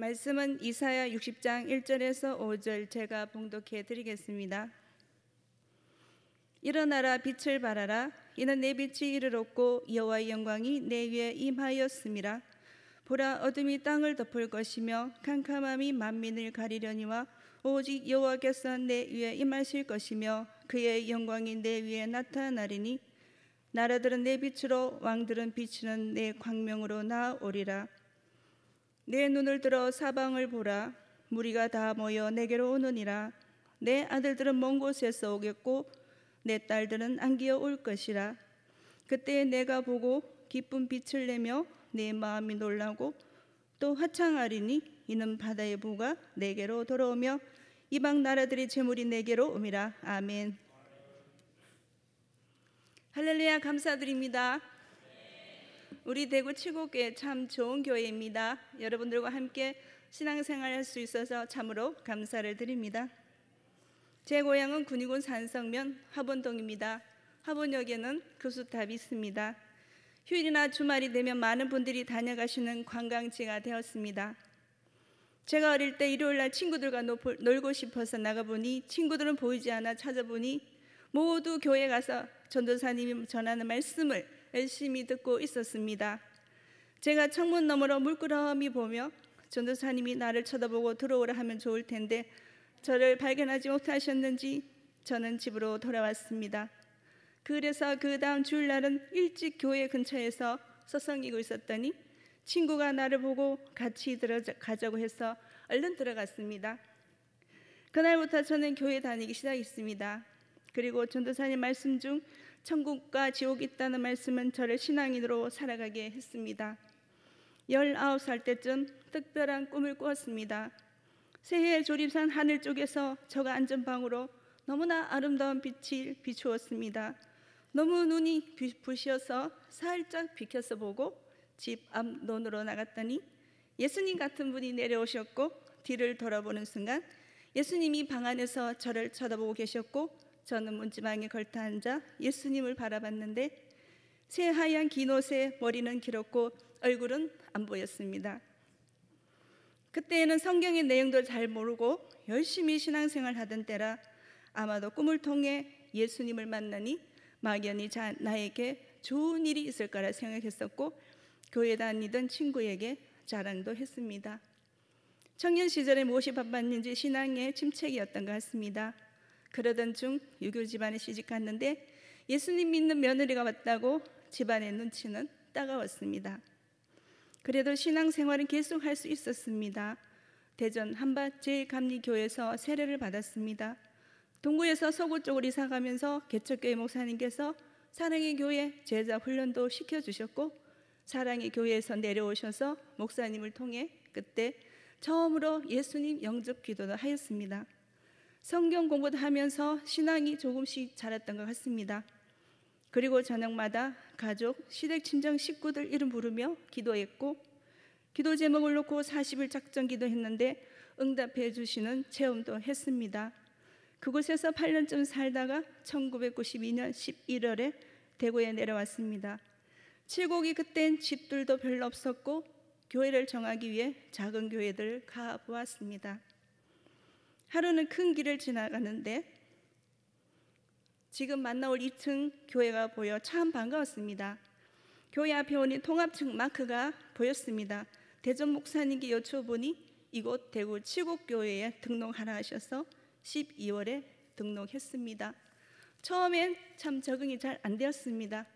말씀은 이사야 60장 1절에서 5절 제가 봉독해 드리겠습니다. 일어나라, 빛을 발하라. 이는 내 빛이 이르렀고 여호와의 영광이 내 위에 임하였음이라. 보라, 어둠이 땅을 덮을 것이며 캄캄함이 만민을 가리려니와 오직 여호와께서 내 위에 임하실 것이며 그의 영광이 내 위에 나타나리니 나라들은 내 빛으로 왕들은 비치는 내 광명으로 나아오리라. 내 눈을 들어 사방을 보라. 무리가 다 모여 내게로 오느니라. 내 아들들은 먼 곳에서 오겠고 내 딸들은 안기어 올 것이라. 그때 내가 보고 기쁜 빛을 내며 내 마음이 놀라고 또 화창하리니 이는 바다의 부가 내게로 돌아오며 이방 나라들의 재물이 내게로 옴이라. 아멘. 할렐루야, 감사드립니다. 우리 대구 칠곡교회 참 좋은 교회입니다. 여러분들과 함께 신앙생활 할 수 있어서 참으로 감사를 드립니다. 제 고향은 군위군 산성면 화본동입니다. 화본역에는 교수탑이 있습니다. 휴일이나 주말이 되면 많은 분들이 다녀가시는 관광지가 되었습니다. 제가 어릴 때 일요일날 친구들과 놀고 싶어서 나가보니 친구들은 보이지 않아 찾아보니 모두 교회에 가서 전도사님이 전하는 말씀을 열심히 듣고 있었습니다. 제가 창문 너머로 물끄러미 보며 전도사님이 나를 쳐다보고 들어오라 하면 좋을 텐데 저를 발견하지 못하셨는지 저는 집으로 돌아왔습니다. 그래서 그 다음 주일날은 일찍 교회 근처에서 서성이고 있었더니 친구가 나를 보고 같이 들어가자고 해서 얼른 들어갔습니다. 그날부터 저는 교회 다니기 시작했습니다. 그리고 전도사님 말씀 중 천국과 지옥이 있다는 말씀은 저를 신앙인으로 살아가게 했습니다. 19살 때쯤 특별한 꿈을 꾸었습니다. 새해 조립산 하늘 쪽에서 저가 앉은 방으로 너무나 아름다운 빛이 비추었습니다. 너무 눈이 부셔서 살짝 비켜서 보고 집 앞론으로 나갔더니 예수님 같은 분이 내려오셨고 뒤를 돌아보는 순간 예수님이 방 안에서 저를 쳐다보고 계셨고 저는 문지방에 걸터 앉아 예수님을 바라봤는데 새하얀 긴 옷에 머리는 길었고 얼굴은 안 보였습니다. 그때에는 성경의 내용도 잘 모르고 열심히 신앙생활 하던 때라 아마도 꿈을 통해 예수님을 만나니 막연히 나에게 좋은 일이 있을 거라 생각했었고 교회 다니던 친구에게 자랑도 했습니다. 청년 시절에 무엇이 바빴는지 신앙의 침체기였던 것 같습니다. 그러던 중 유교 집안에 시집 갔는데 예수님 믿는 며느리가 왔다고 집안의 눈치는 따가웠습니다. 그래도 신앙생활은 계속 할 수 있었습니다. 대전 한밭 제일감리교회에서 세례를 받았습니다. 동구에서 서구 쪽으로 이사가면서 개척교회 목사님께서 사랑의 교회 제자 훈련도 시켜주셨고 사랑의 교회에서 내려오셔서 목사님을 통해 그때 처음으로 예수님 영접 기도도 하였습니다. 성경 공부도 하면서 신앙이 조금씩 자랐던 것 같습니다. 그리고 저녁마다 가족, 시댁, 친정, 식구들 이름 부르며 기도했고 기도 제목을 놓고 40일 작전 기도했는데 응답해 주시는 체험도 했습니다. 그곳에서 8년쯤 살다가 1992년 11월에 대구에 내려왔습니다. 칠곡이 그땐 집들도 별로 없었고 교회를 정하기 위해 작은 교회들을 가보았습니다. 하루는 큰 길을 지나가는데 지금 만나올 2층 교회가 보여 참 반가웠습니다. 교회 앞에 오니 통합층 마크가 보였습니다. 대전 목사님께 여쭤보니 이곳 대구 칠곡교회에 등록하라 하셔서 12월에 등록했습니다. 처음엔 참 적응이 잘 안 되었습니다.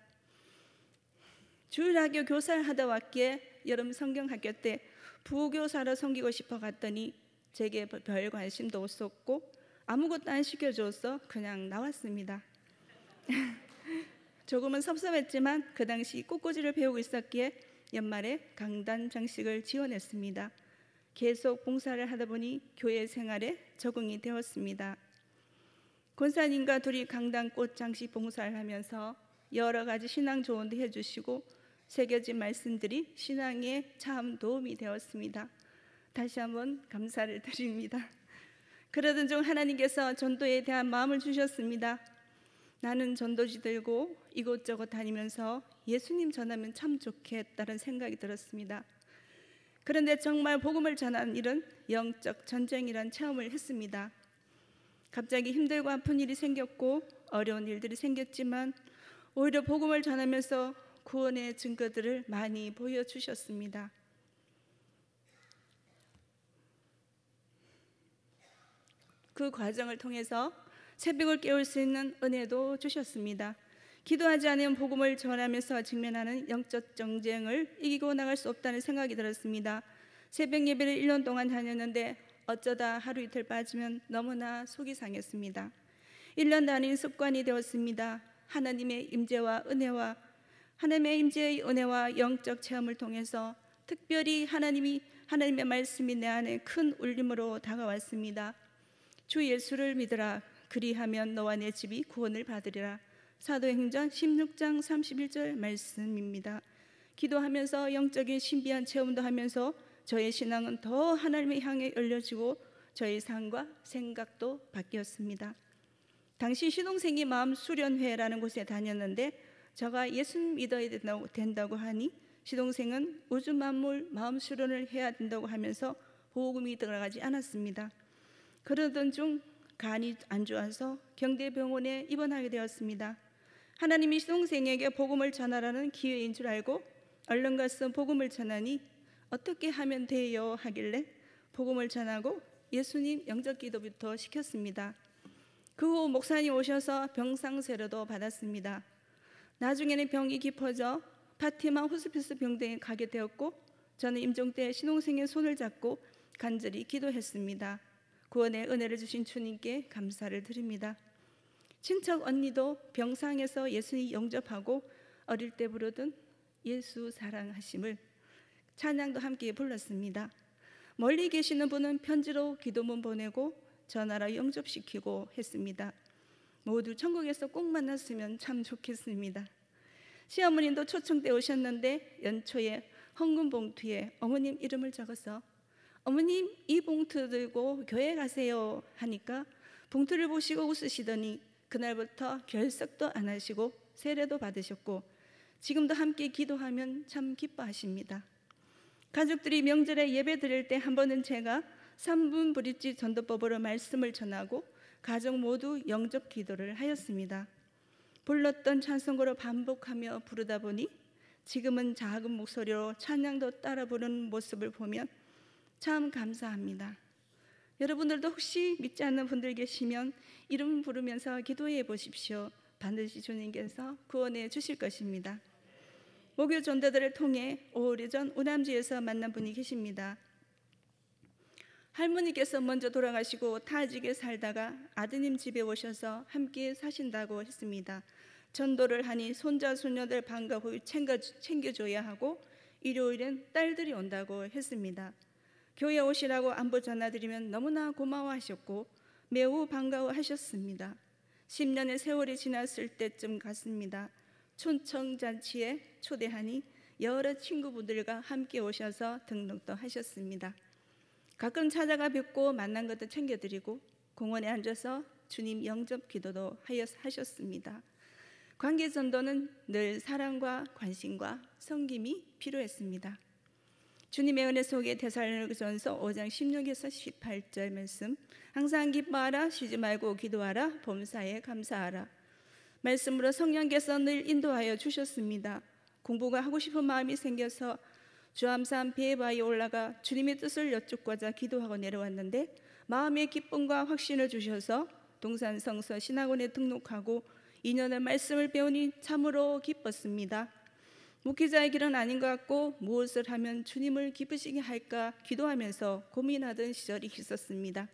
주일학교 교사를 하다 왔기에 여름 성경학교 때 부교사로 섬기고 싶어 갔더니 제게 별 관심도 없었고 아무것도 안 시켜줘서 그냥 나왔습니다. 조금은 섭섭했지만 그 당시 꽃꽂이를 배우고 있었기에 연말에 강단 장식을 지원했습니다. 계속 봉사를 하다 보니 교회 생활에 적응이 되었습니다. 권사님과 둘이 강단꽃 장식 봉사를 하면서 여러 가지 신앙 조언도 해주시고 새겨진 말씀들이 신앙에 참 도움이 되었습니다. 다시 한번 감사를 드립니다. 그러던 중 하나님께서 전도에 대한 마음을 주셨습니다. 나는 전도지 들고 이곳저곳 다니면서 예수님 전하면 참 좋겠다는 생각이 들었습니다. 그런데 정말 복음을 전하는 일은 영적 전쟁이란 체험을 했습니다. 갑자기 힘들고 아픈 일이 생겼고 어려운 일들이 생겼지만 오히려 복음을 전하면서 구원의 증거들을 많이 보여주셨습니다. 그 과정을 통해서 새벽을 깨울 수 있는 은혜도 주셨습니다. 기도하지 않으면 복음을 전하면서 직면하는 영적 전쟁을 이기고 나갈 수 없다는 생각이 들었습니다. 새벽 예배를 1년 동안 다녔는데 어쩌다 하루 이틀 빠지면 너무나 속이 상했습니다. 1년 단위는 습관이 되었습니다. 하나님의 임재와 은혜와 하나님의 임재의 은혜와 영적 체험을 통해서 특별히 하나님의 말씀이 내 안에 큰 울림으로 다가왔습니다. 주 예수를 믿으라. 그리하면 너와 내 집이 구원을 받으리라. 사도행전 16장 31절 말씀입니다. 기도하면서 영적인 신비한 체험도 하면서 저의 신앙은 더 하나님을 향해 열려지고 저의 삶과 생각도 바뀌었습니다. 당시 시동생이 마음 수련회라는 곳에 다녔는데 제가 예수 믿어야 된다고 하니 시동생은 우주 만물 마음 수련을 해야 된다고 하면서 복음이 들어가지 않았습니다. 그러던 중 간이 안 좋아서 경대병원에 입원하게 되었습니다. 하나님이 시동생에게 복음을 전하라는 기회인 줄 알고 얼른 가서 복음을 전하니 어떻게 하면 돼요? 하길래 복음을 전하고 예수님 영접 기도부터 시켰습니다. 그 후 목사님 오셔서 병상세례도 받았습니다. 나중에는 병이 깊어져 파티마 호스피스 병동에 가게 되었고 저는 임종 때 신동생의 손을 잡고 간절히 기도했습니다. 구원의 은혜를 주신 주님께 감사를 드립니다. 친척 언니도 병상에서 예수님 영접하고 어릴 때 부르던 예수 사랑하심을 찬양도 함께 불렀습니다. 멀리 계시는 분은 편지로 기도문 보내고 전화로 영접시키고 했습니다. 모두 천국에서 꼭 만났으면 참 좋겠습니다. 시어머님도 초청 때 오셨는데 연초에 헌금 봉투에 어머님 이름을 적어서 어머님 이 봉투 들고 교회 가세요 하니까 봉투를 보시고 웃으시더니 그날부터 결석도 안 하시고 세례도 받으셨고 지금도 함께 기도하면 참 기뻐하십니다. 가족들이 명절에 예배 드릴 때 한 번은 제가 3분 브릿지 전도법으로 말씀을 전하고 가족 모두 영접 기도를 하였습니다. 불렀던 찬송가로 반복하며 부르다 보니 지금은 작은 목소리로 찬양도 따라 부르는 모습을 보면 참 감사합니다. 여러분들도 혹시 믿지 않는 분들 계시면 이름 부르면서 기도해 보십시오. 반드시 주님께서 구원해 주실 것입니다. 목요 전도들을 통해 오래전 우남주에서 만난 분이 계십니다. 할머니께서 먼저 돌아가시고 타직에 살다가 아드님 집에 오셔서 함께 사신다고 했습니다. 전도를 하니 손자 손녀들 방과 후 챙겨줘야 하고 일요일엔 딸들이 온다고 했습니다. 교회 오시라고 안부 전화드리면 너무나 고마워하셨고 매우 반가워하셨습니다. 10년의 세월이 지났을 때쯤 갔습니다. 촌청잔치에 초대하니 여러 친구분들과 함께 오셔서 등록도 하셨습니다. 가끔 찾아가 뵙고 만난 것도 챙겨드리고 공원에 앉아서 주님 영접 기도도 하셨습니다. 관계전도는 늘 사랑과 관심과 섬김이 필요했습니다. 주님의 은혜 속에 데살로니가전서 5장 16에서 18절 말씀, 항상 기뻐하라, 쉬지 말고 기도하라, 범사에 감사하라. 말씀으로 성령께서 늘 인도하여 주셨습니다. 공부가 하고 싶은 마음이 생겨서 주암산 베바에 올라가 주님의 뜻을 여쭙고자 기도하고 내려왔는데 마음의 기쁨과 확신을 주셔서 동산성서 신학원에 등록하고 2년을 말씀을 배우니 참으로 기뻤습니다. 목회자의 길은 아닌 것 같고 무엇을 하면 주님을 기쁘시게 할까 기도하면서 고민하던 시절이 있었습니다.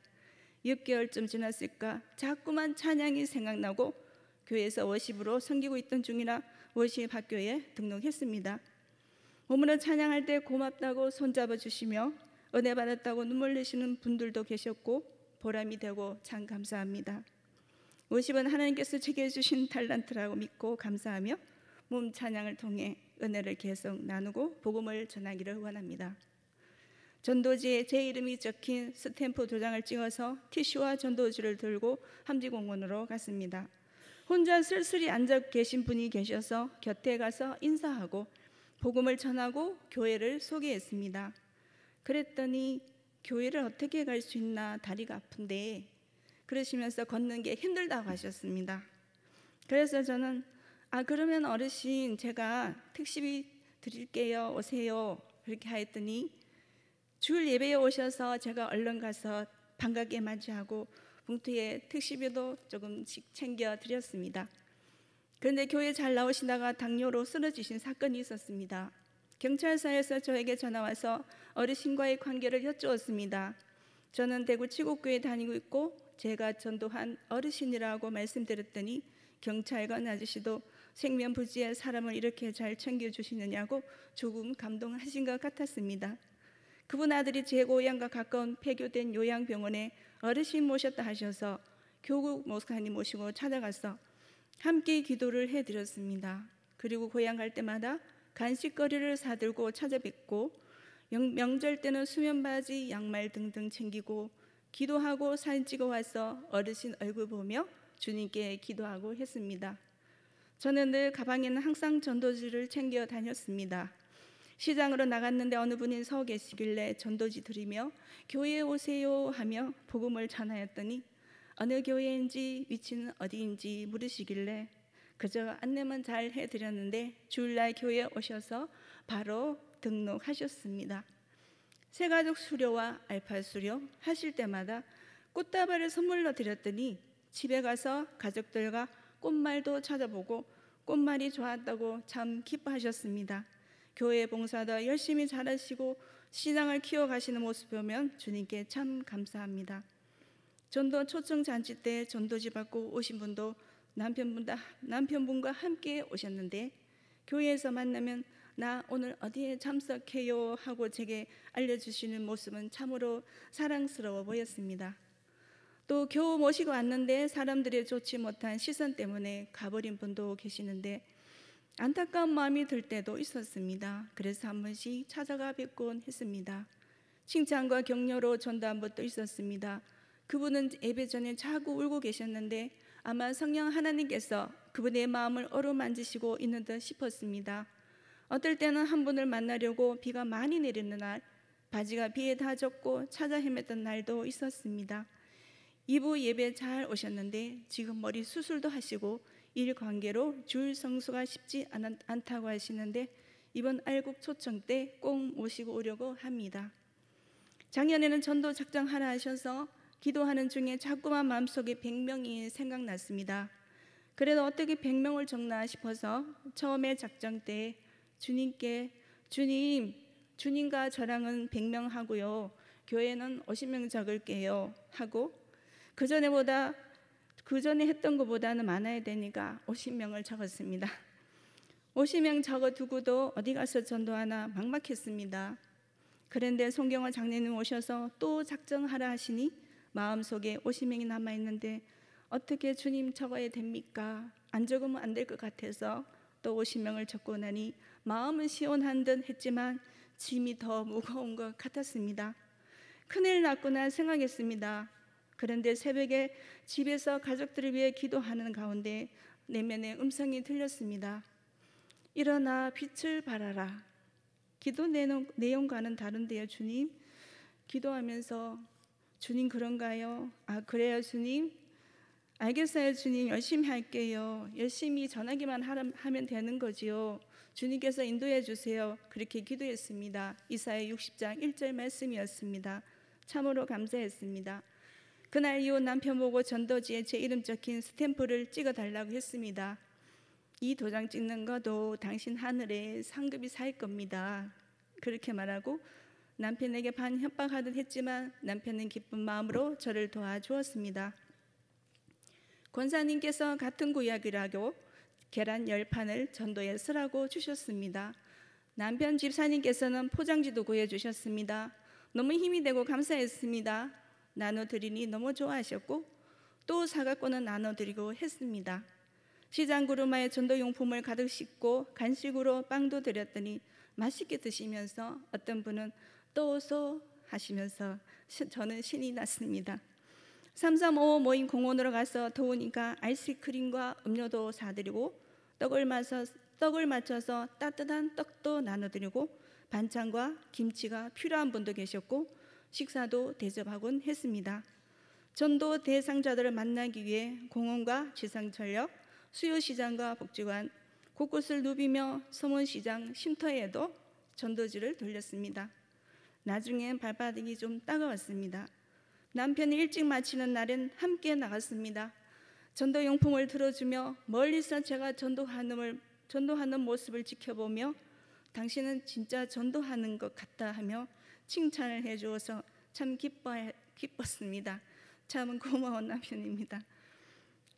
6개월쯤 지났을까 자꾸만 찬양이 생각나고 교회에서 워십으로 섬기고 있던 중이라 워십 학교에 등록했습니다. 몸으로 찬양할 때 고맙다고 손잡아 주시며 은혜 받았다고 눈물 내시는 분들도 계셨고 보람이 되고 참 감사합니다. 워십은 하나님께서 제게 주신 달란트라고 믿고 감사하며 몸 찬양을 통해 은혜를 계속 나누고 복음을 전하기를 원합니다. 전도지에 제 이름이 적힌 스탬프 도장을 찍어서 티슈와 전도지를 들고 함지공원으로 갔습니다. 혼자 쓸쓸히 앉아 계신 분이 계셔서 곁에 가서 인사하고 복음을 전하고 교회를 소개했습니다. 그랬더니 교회를 어떻게 갈 수 있나, 다리가 아픈데, 그러시면서 걷는 게 힘들다고 하셨습니다. 그래서 저는 그러면 어르신 제가 택시비 드릴게요, 오세요, 그렇게 하였더니 주일 예배에 오셔서 제가 얼른 가서 반갑게 맞이하고 봉투에 택시비도 조금씩 챙겨 드렸습니다. 그런데 교회 잘 나오시다가 당뇨로 쓰러지신 사건이 있었습니다. 경찰서에서 저에게 전화와서 어르신과의 관계를 여쭈었습니다. 저는 대구 칠곡교회 다니고 있고 제가 전도한 어르신이라고 말씀드렸더니 경찰관 아저씨도 생면부지에 사람을 이렇게 잘 챙겨주시느냐고 조금 감동하신 것 같았습니다. 그분 아들이 제 고향과 가까운 폐교된 요양병원에 어르신 모셨다 하셔서 교국 목사님 모시고 찾아가서 함께 기도를 해드렸습니다. 그리고 고향 갈 때마다 간식거리를 사들고 찾아뵙고 명절 때는 수면바지, 양말 등등 챙기고 기도하고 사진 찍어 와서 어르신 얼굴 보며 주님께 기도하고 했습니다. 저는 늘 가방에는 항상 전도지를 챙겨 다녔습니다. 시장으로 나갔는데 어느 분이 서 계시길래 전도지 드리며 교회에 오세요 하며 복음을 전하였더니 어느 교회인지 위치는 어디인지 물으시길래 그저 안내만 잘 해드렸는데 주일날 교회에 오셔서 바로 등록하셨습니다. 새가족 수료와 알파 수료 하실 때마다 꽃다발을 선물로 드렸더니 집에 가서 가족들과 꽃말도 찾아보고 꽃말이 좋았다고 참 기뻐하셨습니다. 교회 봉사도 열심히 잘하시고 신앙을 키워가시는 모습 보면 주님께 참 감사합니다. 전도 초청 잔치 때 전도지 받고 오신 분도 남편분과 함께 오셨는데 교회에서 만나면 나 오늘 어디에 참석해요 하고 제게 알려주시는 모습은 참으로 사랑스러워 보였습니다. 또 겨우 모시고 왔는데 사람들의 좋지 못한 시선 때문에 가버린 분도 계시는데 안타까운 마음이 들 때도 있었습니다. 그래서 한 번씩 찾아가 뵙곤 했습니다. 칭찬과 격려로 전도한 것도 있었습니다. 그분은 예배 전에 자꾸 울고 계셨는데 아마 성령 하나님께서 그분의 마음을 어루만지시고 있는 듯 싶었습니다. 어떨 때는 한 분을 만나려고 비가 많이 내리는 날 바지가 비에 다 젖고 찾아 헤맸던 날도 있었습니다. 2부 예배 잘 오셨는데 지금 머리 수술도 하시고 일 관계로 주일 성수가 쉽지 않다고 하시는데 이번 알국 초청 때 꼭 모시고 오려고 합니다. 작년에는 전도 작정 하나 하셔서 기도하는 중에 자꾸만 마음속에 100명이 생각났습니다. 그래도 어떻게 100명을 적나 싶어서 처음에 작정 때 주님께 주님과 저랑은 100명 하고요. 교회는 50명 적을게요 하고 그 전에 했던 것보다는 많아야 되니까 50명을 적었습니다. 50명 적어두고도 어디 가서 전도하나 막막했습니다. 그런데 송경화 장로님 오셔서 또 작정하라 하시니 마음속에 50명이 남아있는데 어떻게 주님 적어야 됩니까? 안 적으면 안 될 것 같아서 또 50명을 적고 나니 마음은 시원한 듯 했지만 짐이 더 무거운 것 같았습니다. 큰일 났구나 생각했습니다. 그런데 새벽에 집에서 가족들을 위해 기도하는 가운데 내면의 음성이 들렸습니다. 일어나 빛을 발하라. 기도 내용과는 다른데요, 주님. 기도하면서 주님 그런가요? 그래요, 주님. 알겠어요, 주님. 열심히 할게요. 열심히 전하기만 하면 되는 거지요. 주님께서 인도해 주세요. 그렇게 기도했습니다. 이사야 60장 1절 말씀이었습니다. 참으로 감사했습니다. 그날 이후 남편 보고 전도지에 제 이름 적힌 스탬프를 찍어달라고 했습니다. 이 도장 찍는 것도 당신 하늘에 상급이 쌓일 겁니다. 그렇게 말하고 남편에게 반협박하듯 했지만 남편은 기쁜 마음으로 저를 도와주었습니다. 권사님께서 같은 구약이라고 계란 10판을 전도에 쓰라고 주셨습니다. 남편 집사님께서는 포장지도 구해주셨습니다. 너무 힘이 되고 감사했습니다. 나눠드리니 너무 좋아하셨고 또 사과권은 나눠드리고 했습니다. 시장 구루마에 전도용품을 가득 싣고 간식으로 빵도 드렸더니 맛있게 드시면서 어떤 분은 또 오소 하시면서 저는 신이 났습니다. 335 모임 공원으로 가서 더우니까 아이스크림과 음료도 사드리고 떡을 맞춰서 따뜻한 떡도 나눠드리고 반찬과 김치가 필요한 분도 계셨고 식사도 대접하곤 했습니다. 전도 대상자들을 만나기 위해 공원과 지상철역, 수요시장과 복지관, 곳곳을 누비며 서문시장 쉼터에도 전도지를 돌렸습니다. 나중엔 발바닥이 좀 따가웠습니다. 남편이 일찍 마치는 날엔 함께 나갔습니다. 전도용품을 들어주며 멀리서 제가 전도하는 모습을 지켜보며 당신은 진짜 전도하는 것 같다 하며 칭찬을 해주어서 참 기뻤습니다. 참 고마운 남편입니다.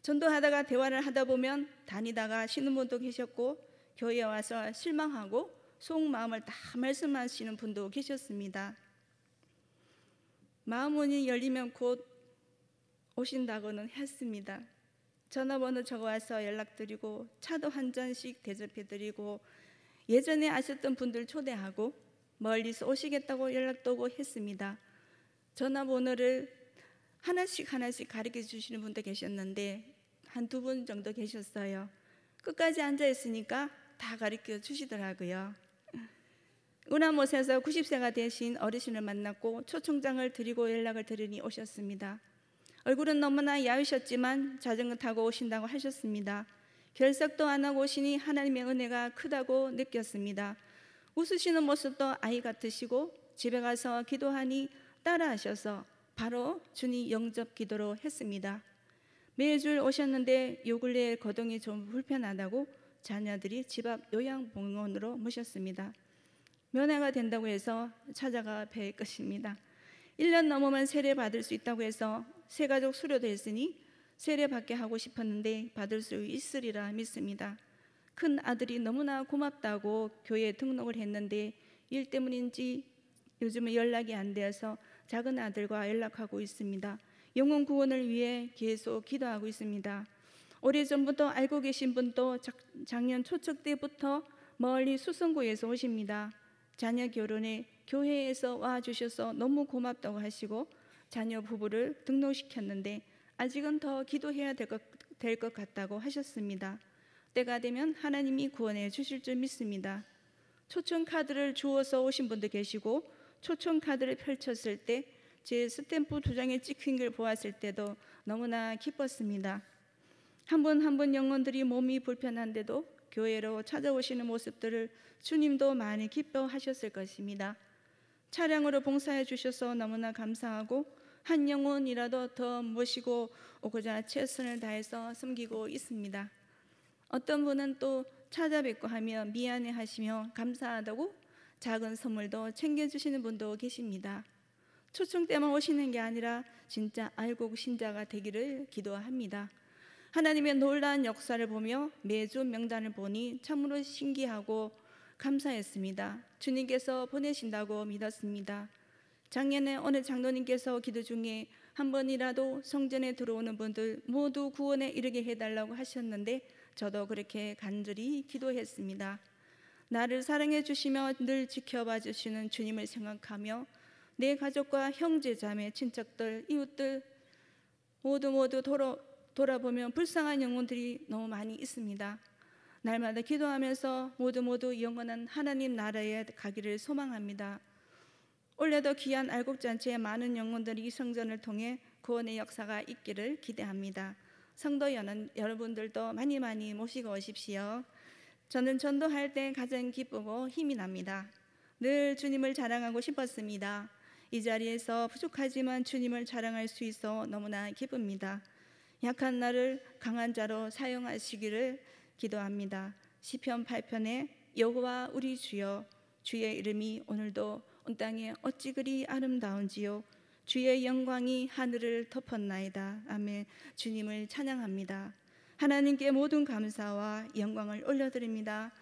전도하다가 대화를 하다 보면 다니다가 쉬는 분도 계셨고 교회에 와서 실망하고 속마음을 다 말씀하시는 분도 계셨습니다. 마음문이 열리면 곧 오신다고는 했습니다. 전화번호 적어와서 연락드리고 차도 한 잔씩 대접해드리고 예전에 아셨던 분들 초대하고 멀리서 오시겠다고 연락도 오고 했습니다. 전화번호를 하나씩 가르쳐 주시는 분도 계셨는데 한두 분 정도 계셨어요. 끝까지 앉아 있으니까 다 가르쳐 주시더라고요. 운암못에서 90세가 되신 어르신을 만났고 초청장을 드리고 연락을 드리니 오셨습니다. 얼굴은 너무나 야위셨지만 자전거 타고 오신다고 하셨습니다. 결석도 안 하고 오시니 하나님의 은혜가 크다고 느꼈습니다. 웃으시는 모습도 아이 같으시고 집에 가서 기도하니 따라하셔서 바로 주님 영접 기도로 했습니다. 매주 오셨는데 요 근래 거동이 좀 불편하다고 자녀들이 집 앞 요양병원으로 모셨습니다. 면회가 된다고 해서 찾아가 뵐 것입니다. 1년 넘으면 세례 받을 수 있다고 해서 새가족 수료도 했으니 세례 받게 하고 싶었는데 받을 수 있으리라 믿습니다. 큰 아들이 너무나 고맙다고 교회에 등록을 했는데 일 때문인지 요즘은 연락이 안 되어서 작은 아들과 연락하고 있습니다. 영혼 구원을 위해 계속 기도하고 있습니다. 오래전부터 알고 계신 분도 작년 초척 때부터 멀리 수성구에서 오십니다. 자녀 결혼에 교회에서 와주셔서 너무 고맙다고 하시고 자녀 부부를 등록시켰는데 아직은 더 기도해야 될 것 같다고 하셨습니다. 때가 되면 하나님이 구원해 주실 줄 믿습니다. 초청 카드를 주워서 오신 분도 계시고 초청 카드를 펼쳤을 때 제 스탬프 2장에 찍힌 걸 보았을 때도 너무나 기뻤습니다. 한 분 한 분 영혼들이 몸이 불편한데도 교회로 찾아오시는 모습들을 주님도 많이 기뻐하셨을 것입니다. 차량으로 봉사해 주셔서 너무나 감사하고 한 영혼이라도 더 모시고 오고자 최선을 다해서 섬기고 있습니다. 어떤 분은 또 찾아뵙고 하며 미안해 하시며 감사하다고 작은 선물도 챙겨주시는 분도 계십니다. 초청 때만 오시는 게 아니라 진짜 알고 신자가 되기를 기도합니다. 하나님의 놀라운 역사를 보며 매주 명단을 보니 참으로 신기하고 감사했습니다. 주님께서 보내신다고 믿었습니다. 작년에 어느 장로님께서 기도 중에 한 번이라도 성전에 들어오는 분들 모두 구원에 이르게 해달라고 하셨는데 저도 그렇게 간절히 기도했습니다. 나를 사랑해 주시며 늘 지켜봐 주시는 주님을 생각하며 내 가족과 형제 자매 친척들 이웃들 모두 돌아보면 불쌍한 영혼들이 너무 많이 있습니다. 날마다 기도하면서 모두 영원한 하나님 나라에 가기를 소망합니다. 올해도 귀한 알곡잔치에 많은 영혼들이 이 성전을 통해 구원의 역사가 있기를 기대합니다. 성도 여러분들도 많이 모시고 오십시오. 저는 전도할 때 가장 기쁘고 힘이 납니다. 늘 주님을 자랑하고 싶었습니다. 이 자리에서 부족하지만 주님을 자랑할 수 있어 너무나 기쁩니다. 약한 나를 강한 자로 사용하시기를 기도합니다. 시편 8편에 여호와 우리 주여 주의 이름이 오늘도 온 땅에 어찌 그리 아름다운지요 주의 영광이 하늘을 덮었나이다. 아멘. 주님을 찬양합니다. 하나님께 모든 감사와 영광을 올려드립니다.